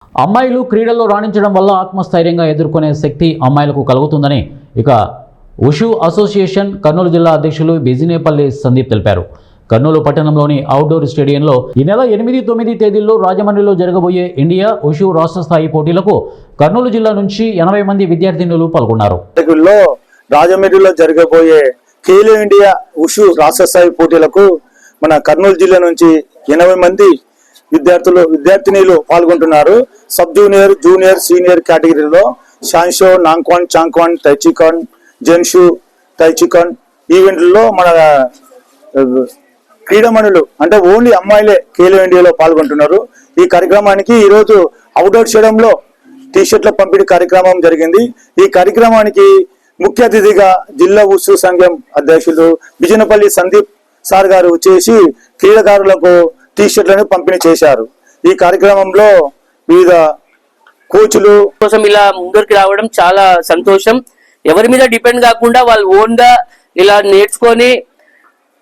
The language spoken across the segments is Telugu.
అమ్మాయిలు క్రీడల్లో రాణించడం వల్ల ఆత్మస్థైర్యంగా ఎదుర్కొనే శక్తి అమ్మాయిలకు కలుగుతుందని ఇక ఉషు అసోసియేషన్ కర్నూలు జిల్లా అధ్యక్షులు బిజినేపల్లి సందీప్ తెలిపారు. కర్నూలు పట్టణంలోని అవుట్డోర్ స్టేడియంలో ఈ నెల 8, 9 తేదీల్లో రాజమండ్రిలో జరగబోయే ఇండియా ఉషు రాష్ట్ర స్థాయి పోటీలకు కర్నూలు జిల్లా నుంచి 80 మంది విద్యార్థినులు పాల్గొన్నారు. రాజమండ్రిలో జరగబోయే ఖేలో ఇండియా ఉషు రాష్ట్ర స్థాయి పోటీలకు మన కర్నూలు జిల్లా నుంచి 80 మంది విద్యార్థినులు పాల్గొంటున్నారు. సబ్ జూనియర్, జూనియర్, సీనియర్ కేటగిరీలో షాన్షో, నాంగ్కాన్, చాంగ్కాన్, తైచికాన్, జెన్షు, తైచికాన్ ఈవెంట్లలో మన క్రీడామణులు అంటే ఓన్లీ అమ్మాయిలే ఖేలో ఇండియాలో పాల్గొంటున్నారు. ఈ కార్యక్రమానికి ఈరోజు అవుట్డోర్ స్టేడియంలో టీషర్ట్ల పంపిణీ కార్యక్రమం జరిగింది. ఈ కార్యక్రమానికి ముఖ్య అతిథిగా జిల్లా ఉషు సంఘం అధ్యక్షులు బిజినపల్లి సందీప్ సార్ గారు వచ్చేసి క్రీడాకారులకు టీషర్ట్లను పంపిణీ చేశారు. ఈ కార్యక్రమంలో వివిధ కోచ్లు కోసం ఇలా ముందరికి రావడం చాలా సంతోషం. ఎవరి మీద డిపెండ్ కాకుండా వాళ్ళు ఓన్ గా ఇలా నేర్చుకొని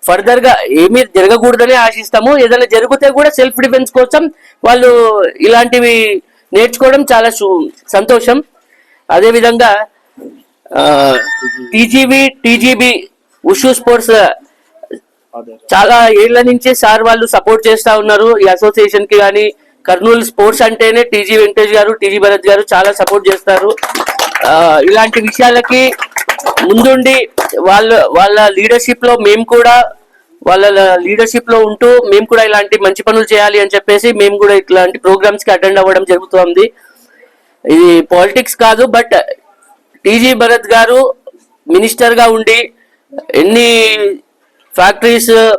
ఫర్దర్ గా ఏమీ జరగకూడదని ఆశిస్తాము. ఏదైనా జరిగితే కూడా సెల్ఫ్ డిఫెన్స్ కోసం వాళ్ళు ఇలాంటివి నేర్చుకోవడం చాలా సంతోషం. అదే విధంగా టీజీబీ ఉషు స్పోర్ట్స్ చాలా ఏళ్ల నుంచి సార్ వాళ్ళు సపోర్ట్ చేస్తా ఉన్నారు. ఈ అసోసియేషన్ కి కానీ కర్నూలు స్పోర్ట్స్ అంటేనే టీజీ వెంకటేష్ గారు, టీజీ భరత్ గారు చాలా సపోర్ట్ చేస్తారు. ఇలాంటి విషయాలకి ముందుండి వాళ్ళ లీడర్షిప్ లో మేము కూడా ఉంటూ మేము కూడా ఇలాంటి మంచి పనులు చేయాలి అని చెప్పేసి మేము కూడా ఇట్లాంటి ప్రోగ్రామ్స్ కి అటెండ్ అవ్వడం జరుగుతుంది. ఇది పాలిటిక్స్ కాదు, బట్ టీజీ భరత్ గారు మినిస్టర్ గా ఉండి ఎన్ని ఫ్యాక్టరీస్